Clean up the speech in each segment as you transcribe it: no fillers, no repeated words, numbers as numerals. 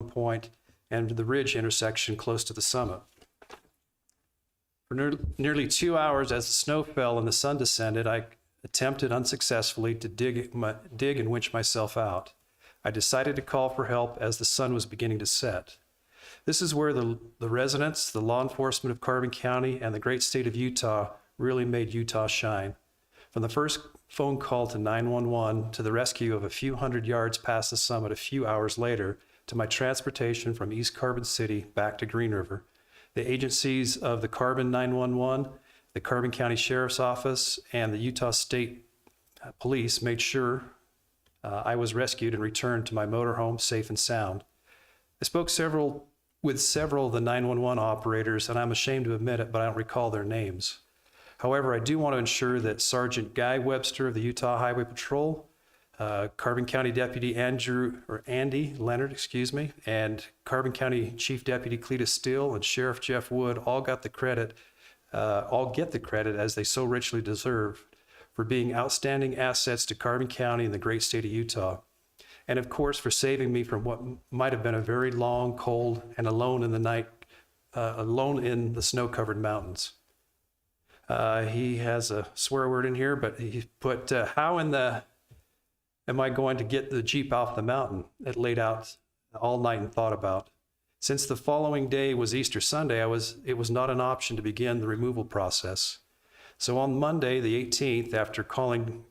Point and the ridge intersection close to the summit. For nearly 2 hours as the snow fell and the sun descended, I attempted unsuccessfully to dig and winch myself out. I decided to call for help as the sun was beginning to set. This is where the residents, the law enforcement of Carbon County, and the great state of Utah really made Utah shine. From the first phone call to 911 to the rescue of a few hundred yards past the summit a few hours later to my transportation from East Carbon City back to Green River, the agencies of the Carbon 911, the Carbon County Sheriff's Office, and the Utah State Police made sure I was rescued and returned to my motorhome safe and sound. I spoke with several of the 911 operators, and I'm ashamed to admit it, but I don't recall their names. However, I do want to ensure that Sergeant Guy Webster of the Utah Highway Patrol, Carbon County Deputy Andy Leonard, and Carbon County Chief Deputy Cletus Steele and Sheriff Jeff Wood all get the credit as they so richly deserve for being outstanding assets to Carbon County and the great state of Utah. And of course, for saving me from what might have been a very long, cold, and alone in the snow-covered mountains. He has a swear word in here, but he put, how in the am I going to get the Jeep off the mountain? It laid out all night and thought about. Since the following day was Easter Sunday, it was not an option to begin the removal process. So on Monday, the 18th, after calling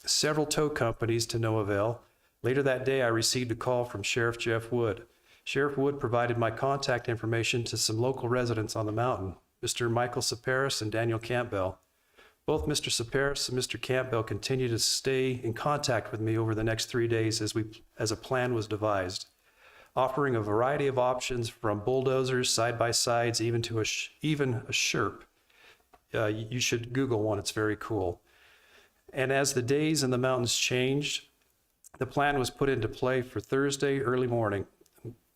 several tow companies to no avail, later that day, I received a call from Sheriff Jeff Wood. Sheriff Wood provided my contact information to some local residents on the mountain, Mr. Michael Saparis and Daniel Campbell. Both Mr. Saparis and Mr. Campbell continued to stay in contact with me over the next 3 days as a plan was devised, offering a variety of options from bulldozers, side-by-sides, even to even a Sherp. You should Google one, it's very cool. And as the days in the mountains changed, the plan was put into play for Thursday early morning.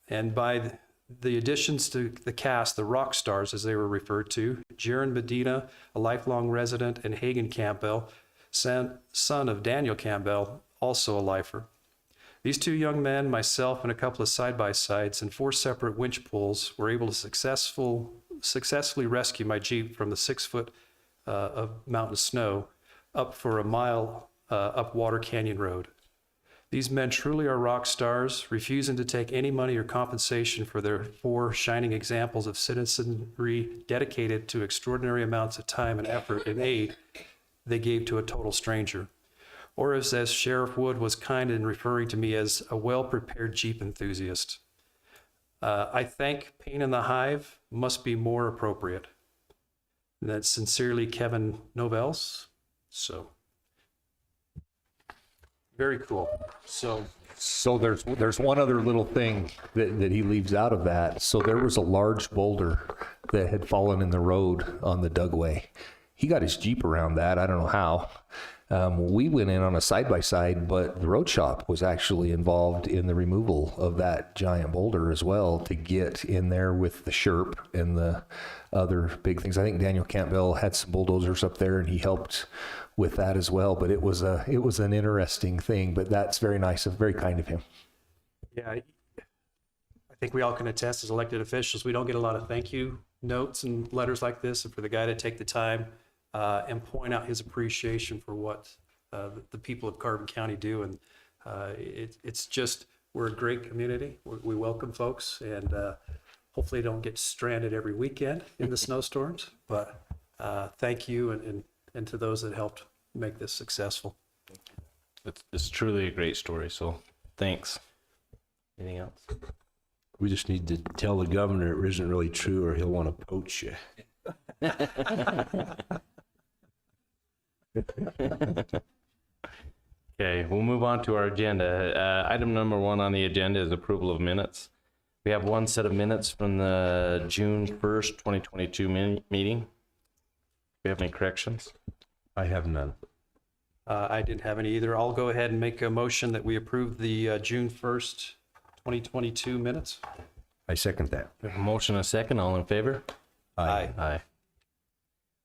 And by the additions to the cast, the rock stars as they were referred to, Jaron Medina, a lifelong resident, and Hagen Campbell, son of Daniel Campbell, also a lifer. These two young men, myself, and a couple of side-by-sides and 4 separate winch pulls were able to successfully rescue my Jeep from the 6 foot of mountain snow up for a mile up Water Canyon Road. These men truly are rock stars, refusing to take any money or compensation for their 4 shining examples of citizenry dedicated to extraordinary amounts of time and effort and aid they gave to a total stranger. Or as Sheriff Wood was kind in referring to me as a well-prepared Jeep enthusiast. I think Pain in the Hive must be more appropriate. And that's sincerely Kevin Novels. So, very cool. So there's one other little thing that he leaves out of that. So there was a large boulder that had fallen in the road on the Dugway. He got his Jeep around that. I don't know how. We went in on a side-by-side, but the road shop was actually involved in the removal of that giant boulder as well to get in there with the Sherp and the other big things. I think Daniel Campbell had some bulldozers up there and he helped with that as well, but it was an interesting thing, but that's very nice, very kind of him. Yeah, I think we all can attest as elected officials, we don't get a lot of thank you notes and letters like this, and for the guy to take the time and point out his appreciation for what the people of Carbon County do. And it's just, we're a great community. We welcome folks, and hopefully don't get stranded every weekend in the snowstorms. But thank you, and to those that helped make this successful. It's truly a great story, so thanks. Anything else? We just need to tell the governor it isn't really true, or he'll want to poach you. Okay, we'll move on to our agenda. Item number 1 on the agenda is approval of minutes. We have one set of minutes from the June 1st, 2022 meeting. Do we have any corrections? I have none. I didn't have any either. I'll go ahead and make a motion that we approve the June 1st, 2022 minutes. I second that. We have a motion and a second. All in favor? Aye. Aye.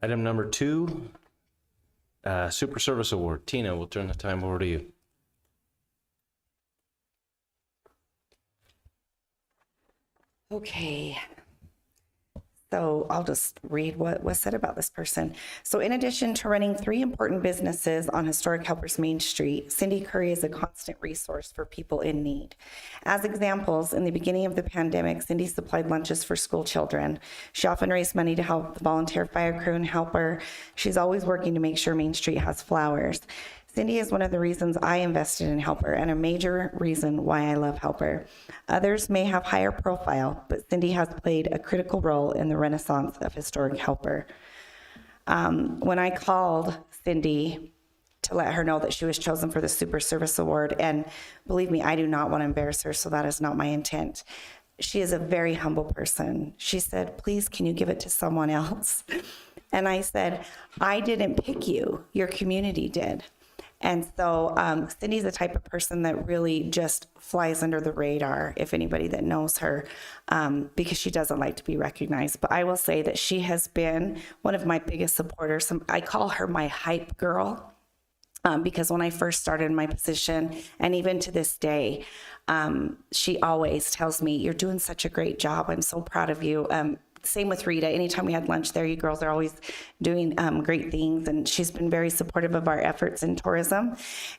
Item number 2, Super Service Award. Tina, we'll turn the time over to you. Okay. So I'll just read what was said about this person. So in addition to running 3 important businesses on Historic Helpers Main Street, Cindy Curry is a constant resource for people in need. As examples, in the beginning of the pandemic, Cindy supplied lunches for school children. She often raised money to help the volunteer fire crew and helper. She's always working to make sure Main Street has flowers. Cindy is one of the reasons I invested in Helper and a major reason why I love Helper. Others may have higher profile, but Cindy has played a critical role in the renaissance of historic Helper. When I called Cindy to let her know that she was chosen for the Super Service Award, and believe me, I do not want to embarrass her, so that is not my intent. She is a very humble person. She said, please, can you give it to someone else? And I said, I didn't pick you, your community did. And so Cindy's the type of person that really just flies under the radar, if anybody that knows her, because she doesn't like to be recognized. But I will say that she has been one of my biggest supporters. I call her my hype girl. Because when I first started in my position, and even to this day, she always tells me, you're doing such a great job. I'm so proud of you. Same with Rita. Anytime we had lunch there, you girls are always doing great things. And she's been very supportive of our efforts in tourism.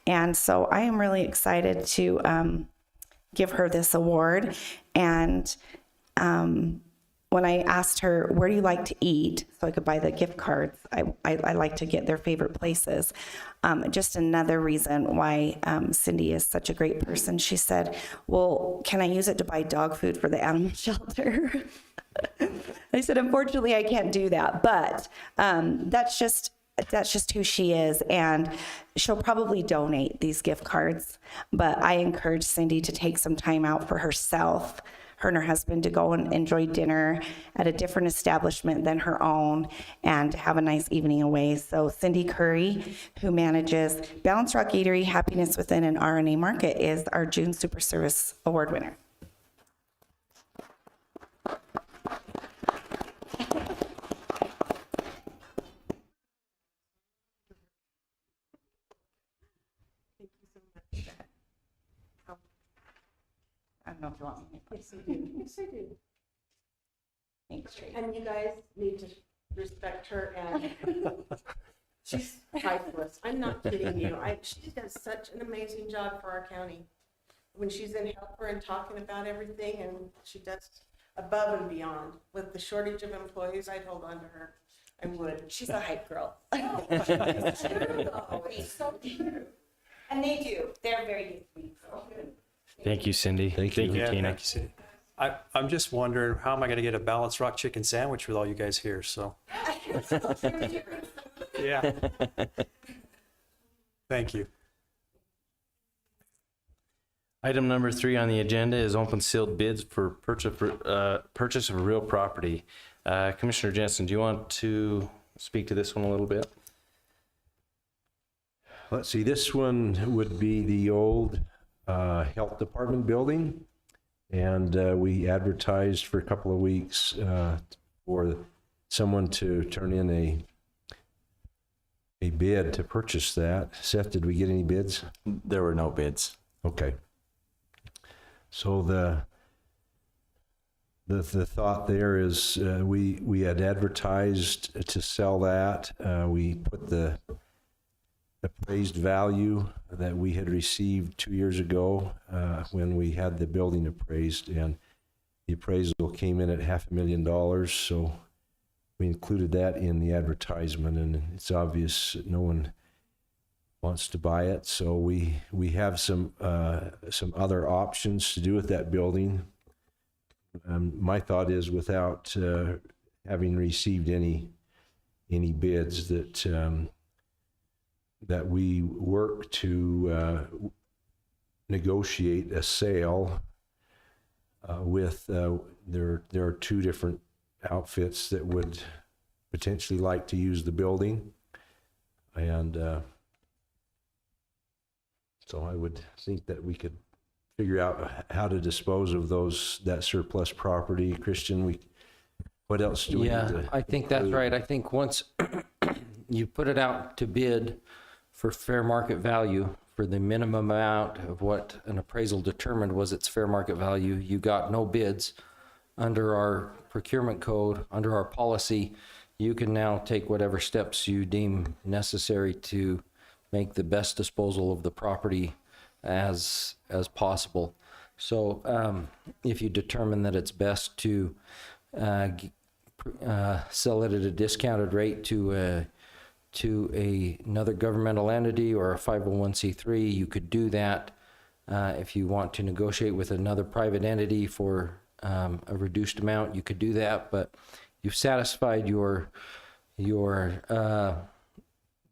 And so I am really excited to give her this award. And when I asked her, where do you like to eat? So I could buy the gift cards. I like to get their favorite places. Just another reason why Cindy is such a great person. She said, well, can I use it to buy dog food for the animal shelter? I said, unfortunately, I can't do that. But that's just who she is. And she'll probably donate these gift cards. But I encourage Cindy to take some time out for herself, her and her husband, to go and enjoy dinner at a different establishment than her own and have a nice evening away. So Cindy Curry, who manages Balance Rock Eatery, Happiness Within, and RNA Market, is our June Super Service Award winner. I don't know if you want me to. Yes, I do. Yes, I do. Thanks, Tracy. And you guys need to respect her, and she's priceless. I'm not kidding you. She does such an amazing job for our county. When she's in Helper and talking about everything, and she does above and beyond. With the shortage of employees, I'd hold on to her. I would. She's a hype girl. It's true, though. It's so true. And they do. They're very good. Thank you, Cindy. Thank you. Yeah, Tina. thank you, Cindy. I'm just wondering, how am I going to get a Balance Rock chicken sandwich with all you guys here? So, yeah. Thank you. Item number 3 on the agenda is open sealed bids for purchase of real property. Commissioner Jensen, do you want to speak to this one a little bit? Let's see, this one would be the old health department building. And we advertised for a couple of weeks for someone to turn in a bid to purchase that. Seth, did we get any bids? There were no bids. Okay. So the thought there is we had advertised to sell that. We put the appraised value that we had received 2 years ago when we had the building appraised, and the appraisal came in at $500,000. So we included that in the advertisement, and it's obvious that no one wants to buy it. So we have some other options to do with that building. My thought is, without having received any bids, that we work to negotiate a sale with there are 2 different outfits that would potentially like to use the building, and so I would think that we could figure out how to dispose of that surplus property. Christian, what else do we need to? I think that's right. I think once you put it out to bid for fair market value, for the minimum amount of what an appraisal determined was its fair market value, you got no bids. under our procurement code, under our policy, you can now take whatever steps you deem necessary to make the best disposal of the property as possible. So if you determine that it's best to sell it at a discounted rate to another governmental entity or a 501c3, you could do that. If you want to negotiate with another private entity for a reduced amount, you could do that, but you've satisfied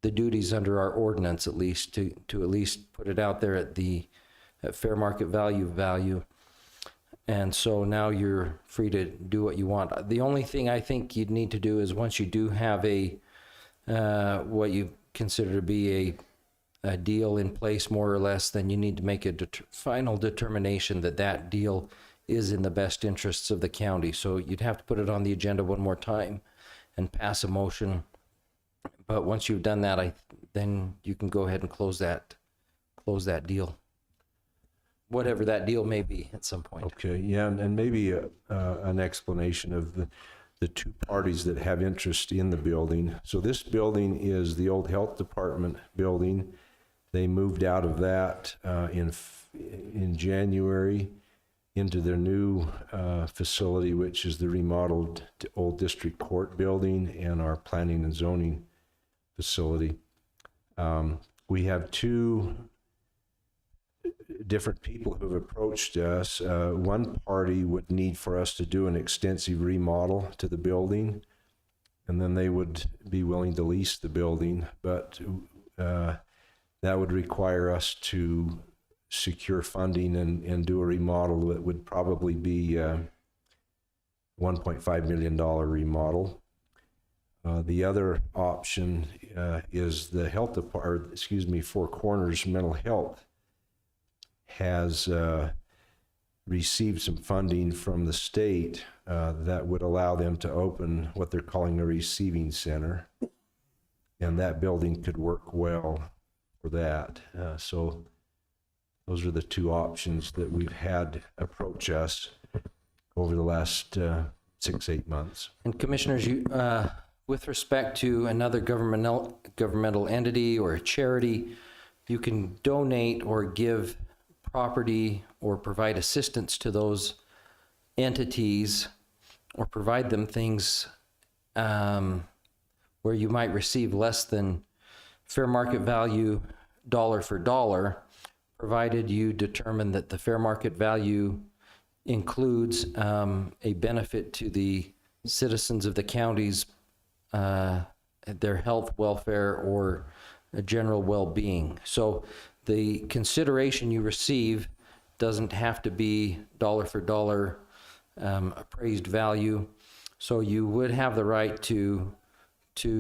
the duties under our ordinance, at least to at least put it out there at fair market value. And so now you're free to do what you want. The only thing I think you'd need to do is once you do have what you consider to be a deal in place, more or less, then you need to make a final determination that that deal is in the best interests of the county. So you'd have to put it on the agenda one more time and pass a motion. But once you've done that, then you can go ahead and close that deal, whatever that deal may be at some point. Okay, yeah, and maybe an explanation of the two parties that have interest in the building. So this building is the old health department building. They moved out of that in January into their new facility, which is the remodeled old district court building and our planning and zoning facility. We have two different people who have approached us. One party would need for us to do an extensive remodel to the building, and then they would be willing to lease the building, but that would require us to secure funding and do a remodel that would probably be $1.5 million remodel. The other option is the health department, Four Corners Mental Health has received some funding from the state that would allow them to open what they're calling a receiving center. And that building could work well for that. So those are the two options that we've had approach us over the last 6-8 months. And commissioners, you, with respect to another governmental entity or a charity, you can donate or give property or provide assistance to those entities or provide them things where you might receive less than fair market value dollar for dollar, provided you determine that the fair market value includes a benefit to the citizens of the county's their health, welfare, or general well-being. So the consideration you receive doesn't have to be dollar for dollar appraised value. So you would have the right to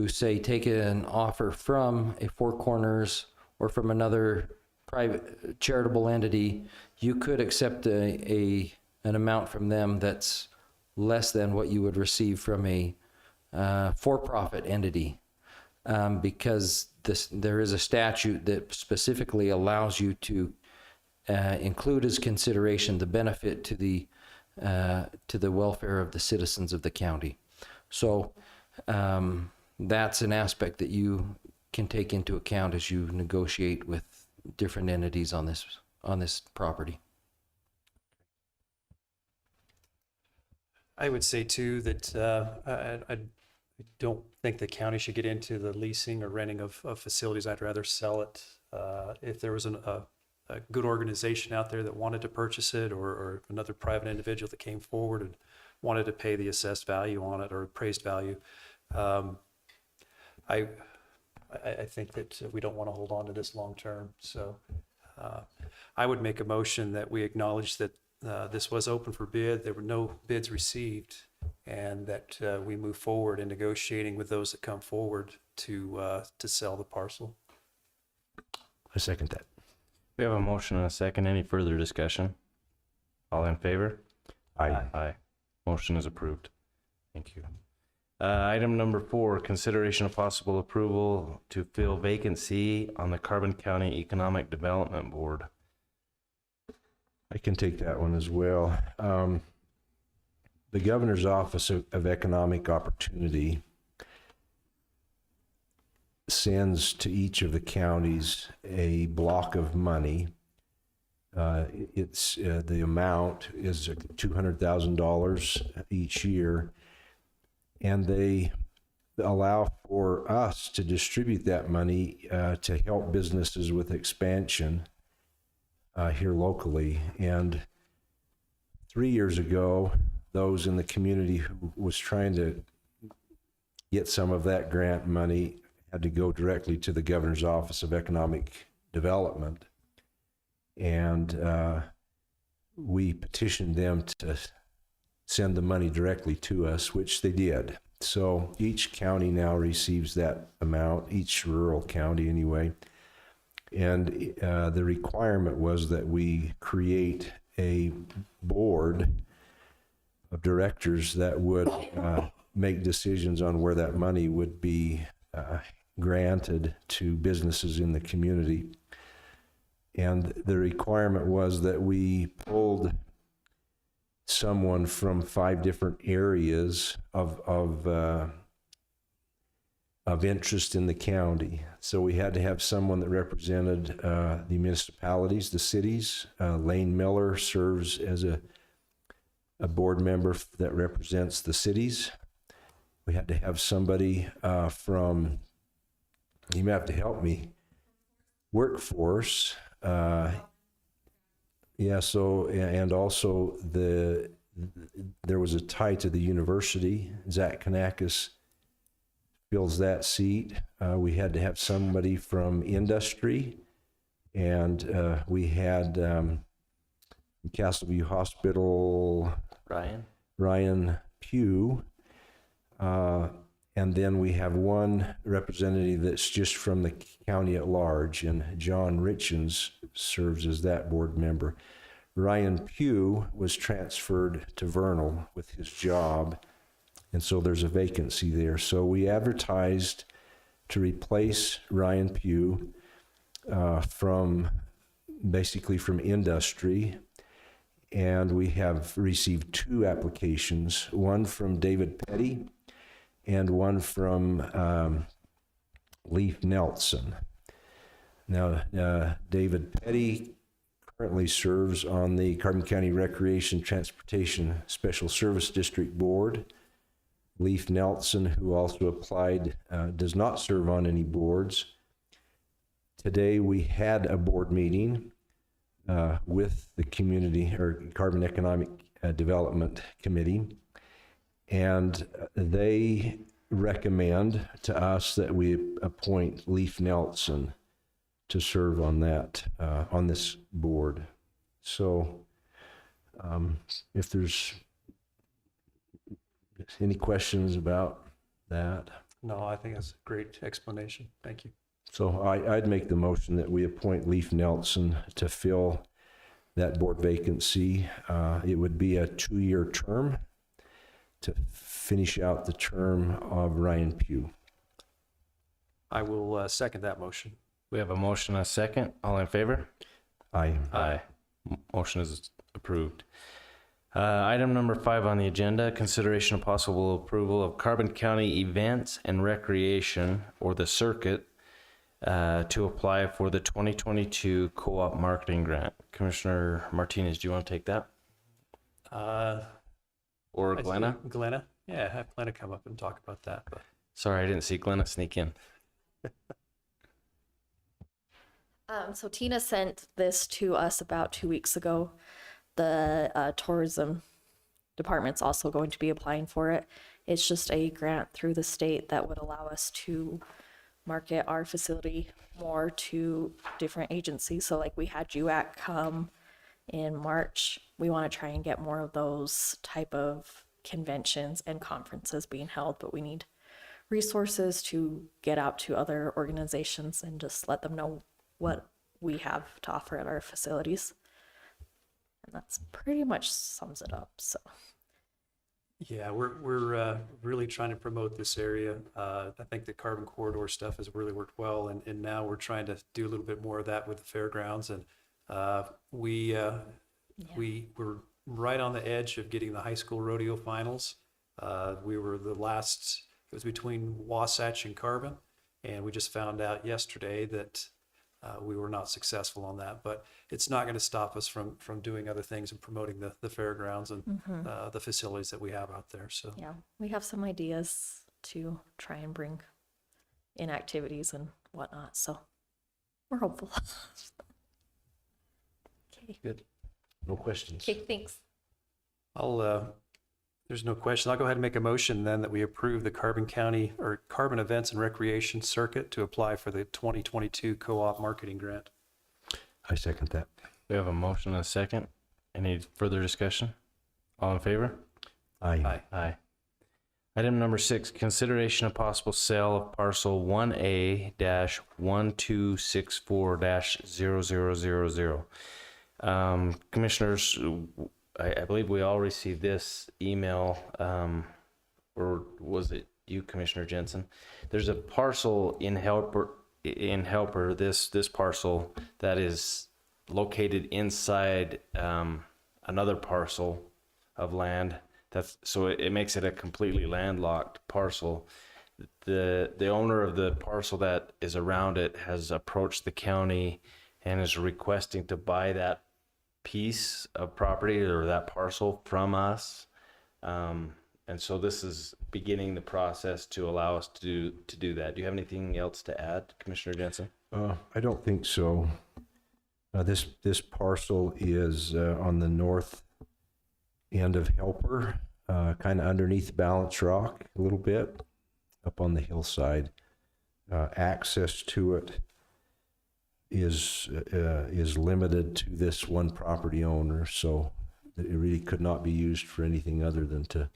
say take an offer from a Four Corners or from another private charitable entity. You could accept an amount from them that's less than what you would receive from a for-profit entity, because there is a statute that specifically allows you to include as consideration the benefit to the welfare of the citizens of the county. So that's an aspect that you can take into account as you negotiate with different entities on this property. I would say too that I don't think the county should get into the leasing or renting of facilities. I'd rather sell it. If there was a good organization out there that wanted to purchase it, or another private individual that came forward and wanted to pay the assessed value on it or appraised value, I think that we don't want to hold on to this long term. So I would make a motion that we acknowledge that this was open for bid. There were no bids received, and that we move forward in negotiating with those that come forward to sell the parcel. I second that. We have a motion and a second. Any further discussion? All in favor? Aye. Aye. Motion is approved. Thank you. Item number 4, consideration of possible approval to fill vacancy on the Carbon County Economic Development Board. I can take that one as well. the Governor's Office of Economic Opportunity sends to each of the counties a block of money. It's the amount is $200,000 each year, and they allow for us to distribute that money to help businesses with expansion here locally. And 3 years ago, those in the community who was trying to get some of that grant money had to go directly to the Governor's Office of Economic Development. And we petitioned them to send the money directly to us, which they did. So each county now receives that amount, each rural county anyway. And the requirement was that we create a board of directors that would make decisions on where that money would be granted to businesses in the community. And the requirement was that we pulled someone from 5 different areas of interest in the county. So we had to have someone that represented the municipalities, the cities. Lane Miller serves as a board member that represents the cities. We had to have somebody from, you may have to help me, workforce. So, and also there was a tie to the university. Zach Kanakis fills that seat. We had to have somebody from industry, and we had Castleview Hospital, Ryan Pugh, and then we have one representative that's just from the county at large, and John Richens serves as that board member. Ryan Pugh was transferred to Vernal with his job, and so there's a vacancy there. So we advertised to replace Ryan Pugh from industry, and we have received 2 applications, one from David Petty and one from Leif Nelson. Now, David Petty currently serves on the Carbon County Recreation Transportation Special Service District Board. Leif Nelson, who also applied, does not serve on any boards. Today we had a board meeting with the community or Carbon Economic Development Committee, and they recommend to us that we appoint Leif Nelson to serve on that, on this board. So if there's any questions about that. No, I think that's a great explanation. Thank you. So I'd make the motion that we appoint Leif Nelson to fill that board vacancy. It would be a 2-year term to finish out the term of Ryan Pugh. I will second that motion. We have a motion and a second. All in favor? Aye. Aye. Motion is approved. Item number 5 on the agenda, consideration of possible approval of Carbon County Events and Recreation, or the CERCUT, to apply for the 2022 Co-op Marketing Grant. Commissioner Martinez, do you want to take that? Or Glenna? Glenna? Yeah, have Glenna come up and talk about that. But Sorry, I didn't see Glenna sneak in. So Tina sent this to us about 2 weeks ago. The tourism department's also going to be applying for it. It's just a grant through the state that would allow us to market our facility more to different agencies. So like we had UAC come in March. We want to try and get more of those type of conventions and conferences being held, but we need resources to get out to other organizations and just let them know what we have to offer at our facilities. And that's pretty much sums it up. So yeah, we're really trying to promote this area. I think the carbon corridor stuff has really worked well, and now we're trying to do a little bit more of that with the fairgrounds. And we're right on the edge of getting the high school rodeo finals. We were the last, it was between Wasatch and Carbon, and we just found out yesterday that we were not successful on that. But it's not going to stop us from doing other things and promoting the fairgrounds and the facilities that we have out there. So Yeah, we have some ideas to try and bring in activities and whatnot, so we're hopeful. Okay, Good. No questions. okay, thanks. there's no question. I'll go ahead and make a motion then that we approve the Carbon County or Carbon Events and Recreation Circuit to apply for the 2022 co-op marketing grant. I second that. We have a motion and a second. Any further discussion? All in favor? Aye. Aye. Item number 6, consideration of possible sale of parcel 1A-1264-0000. Commissioners, I believe we all received this email, or was it you, Commissioner Jensen? There's a parcel in Helper, this parcel that is located inside another parcel of land. So it makes it a completely landlocked parcel. The owner of the parcel that is around it has approached the county and is requesting to buy that piece of property or that parcel from us. And so this is beginning the process to allow us to do that. Do you have anything else to add, Commissioner Jensen? I don't think so. This parcel is on the north end of Helper, kind of underneath Balance Rock a little bit, up on the hillside. Access to it is limited to this one property owner, so it really could not be used for anything other than to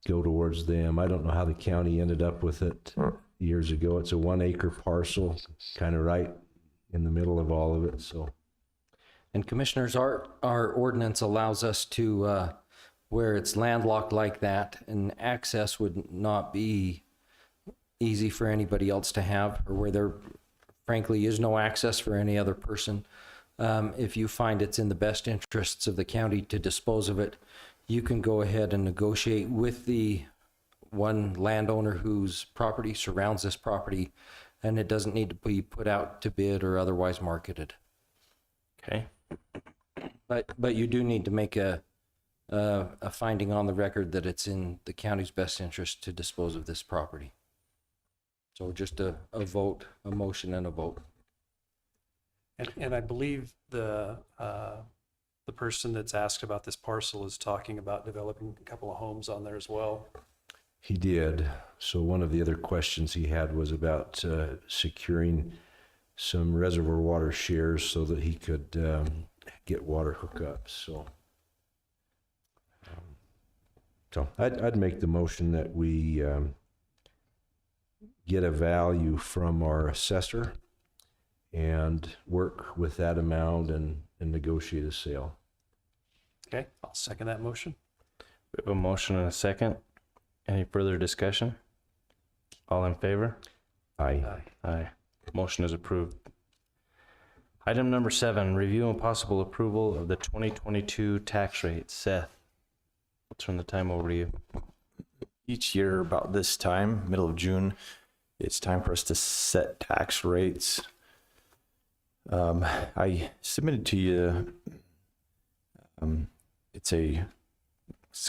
go towards them. I don't know how the county ended up with it years ago. It's a 1 acre parcel, kind of right in the middle of all of it, so. And commissioners, our ordinance allows us to, where it's landlocked like that, and access would not be easy for anybody else to have, or where there frankly is no access for any other person. If you find it's in the best interests of the county to dispose of it, you can go ahead and negotiate with the one landowner whose property surrounds this property, and it doesn't need to be put out to bid or otherwise marketed. Okay. But you do need to make a finding on the record that it's in the county's best interest to dispose of this property. So just a vote, a motion and a vote. And I believe the person that's asked about this parcel is talking about developing a couple of homes on there as well. He did. So one of the other questions he had was about securing some reservoir water shares so that he could get water hookups. So I'd make the motion that we get a value from our assessor and work with that amount and negotiate a sale. Okay, I'll second that motion. We have a motion and a second. Any further discussion? All in favor? Aye. Aye. Motion is approved. Item number 7, review and possible approval of the 2022 tax rate. Seth, I'll turn the time over to you. Each year about this time, middle of June, it's time for us to set tax rates. I submitted to you, it's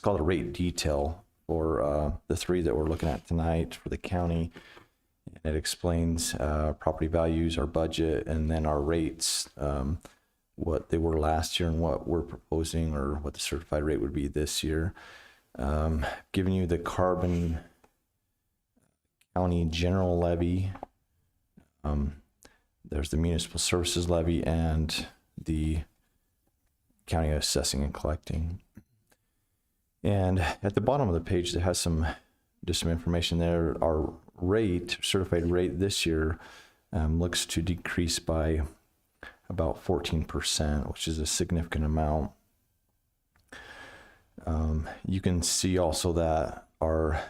called a rate detail for the 3 that we're looking at tonight for the county. And it explains property values, our budget, and then our rates, what they were last year and what we're proposing or what the certified rate would be this year. Giving you the Carbon County General Levy, there's the Municipal Services Levy, and the County Assessing and Collecting. And at the bottom of the page, there has some information there. Our rate, certified rate this year, looks to decrease by about 14%, which is a significant amount. You can see also that our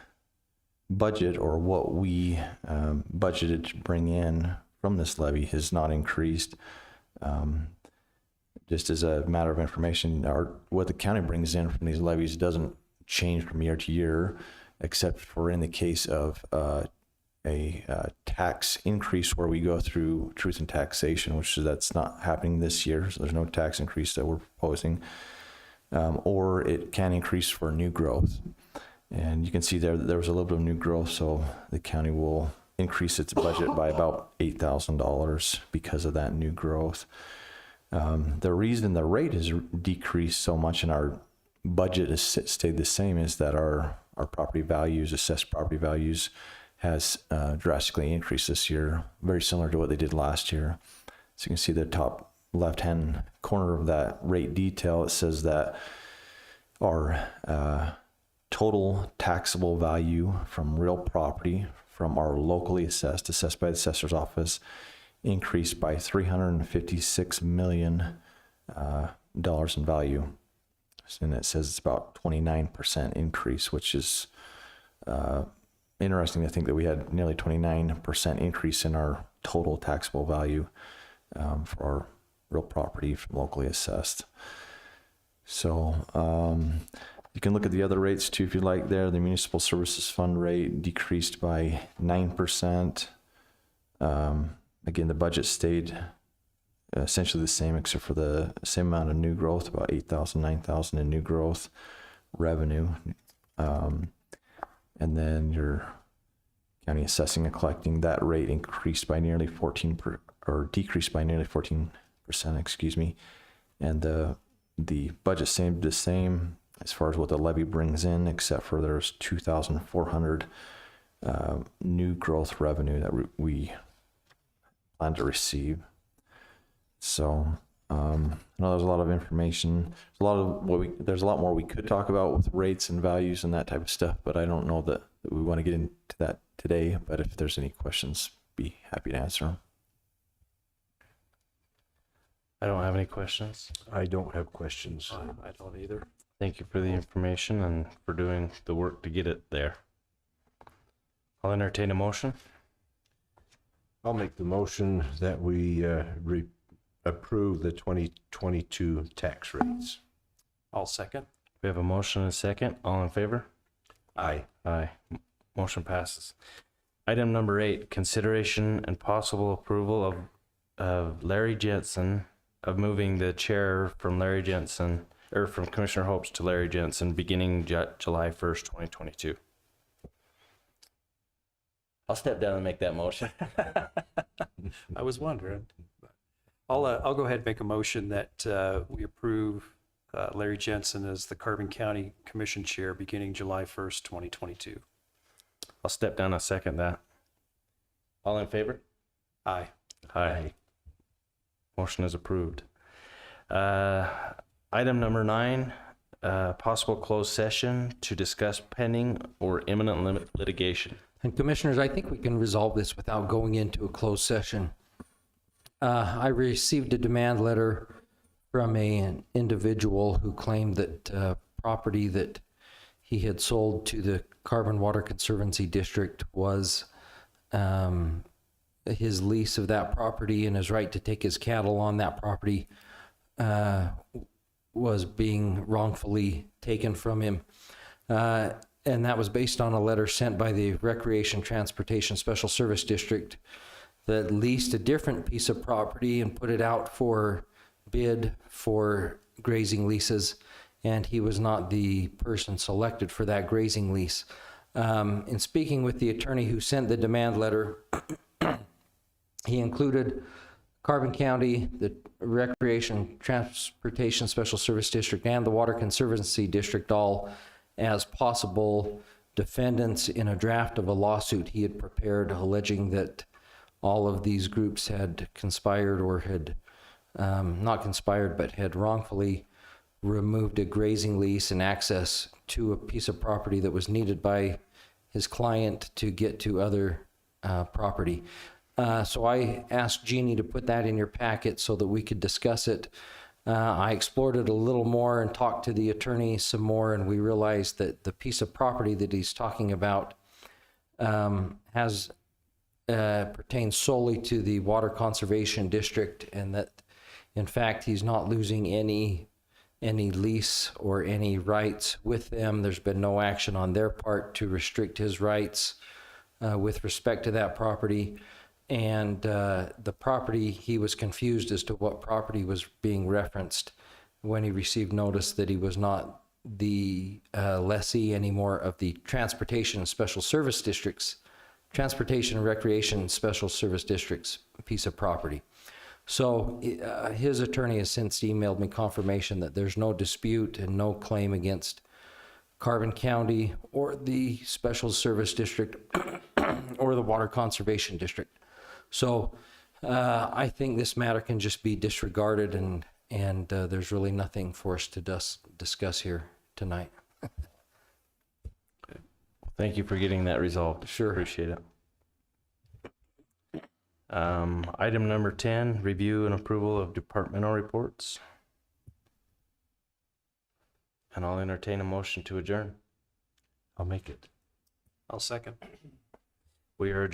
budget, or what we budgeted to bring in from this levy, has not increased. just as a matter of information, what the county brings in from these levies doesn't change from year to year, except for in the case of a tax increase where we go through truth and taxation, which that's not happening this year. So there's no tax increase that we're proposing, or it can increase for new growth. And you can see there was a little bit of new growth, so the county will increase its budget by about $8,000 because of that new growth. The reason the rate has decreased so much and our budget has stayed the same is that our property values, assessed property values, has drastically increased this year, very similar to what they did last year. So you can see the top left-hand corner of that rate detail. It says that our total taxable value from real property from our locally assessed by the assessor's office increased by $356 million in value. And it says it's about 29% increase, which is interesting to think that we had nearly 29% increase in our total taxable value for our real property from locally assessed. So you can look at the other rates too if you like there. The municipal services fund rate decreased by 9%. Again, the budget stayed essentially the same except for the same amount of new growth, about 8,000, 9,000 in new growth revenue. And then your county assessing and collecting, that rate increased by nearly decreased by nearly 14%, excuse me. And the budget stayed the same as far as what the levy brings in, except for there's 2,400 new growth revenue that we plan to receive. So I know there's a lot of information. There's a lot more we could talk about with rates and values and that type of stuff, but I don't know that we want to get into that today. But if there's any questions, be happy to answer them. I don't have any questions. I don't have questions. I don't either. Thank you for the information and for doing the work to get it there. I'll entertain a motion. I'll make the motion that we approve the 2022 tax rates. I'll second. We have a motion and a second. All in favor? Aye. Aye. Motion passes. Item number 8, consideration and possible approval of Larry Jensen, of moving the chair from Larry Jensen, or from Commissioner Hopes to Larry Jensen, beginning July 1st, 2022. I'll step down and make that motion. I was wondering. I'll go ahead and make a motion that we approve Larry Jensen as the Carbon County Commission Chair beginning July 1st, 2022. I'll step down and second that. All in favor? Aye. Aye. Motion is approved. Item number 9, possible closed session to discuss pending or imminent litigation. And Commissioners, I think we can resolve this without going into a closed session. I received a demand letter from an individual who claimed that property that he had sold to the Carbon Water Conservancy District was his lease of that property, and his right to take his cattle on that property was being wrongfully taken from him. And that was based on a letter sent by the Recreation Transportation Special Service District that leased a different piece of property and put it out for bid for grazing leases, and he was not the person selected for that grazing lease. In speaking with the attorney who sent the demand letter, he included Carbon County, the Recreation Transportation Special Service District, and the Water Conservancy District all as possible defendants in a draft of a lawsuit he had prepared alleging that all of these groups had conspired or had not conspired, but had wrongfully removed a grazing lease and access to a piece of property that was needed by his client to get to other property. So I asked Jeannie to put that in your packet so that we could discuss it. I explored it a little more and talked to the attorney some more, and we realized that the piece of property that he's talking about pertains solely to the Water Conservation District, and that In fact, he's not losing any lease or any rights with them. There's been no action on their part to restrict his rights with respect to that property. And the property, he was confused as to what property was being referenced when he received notice that he was not the lessee anymore of the Transportation and Special Service Districts, Transportation and Recreation Special Service Districts piece of property. So his attorney has since emailed me confirmation that there's no dispute and no claim against Carbon County or the Special Service District or the Water Conservation District. So I think this matter can just be disregarded, and there's really nothing for us to discuss here tonight. Thank you for getting that resolved. Sure. Appreciate it. Item number 10, review and approval of departmental reports. And I'll entertain a motion to adjourn. I'll make it. I'll second. We are adjourned.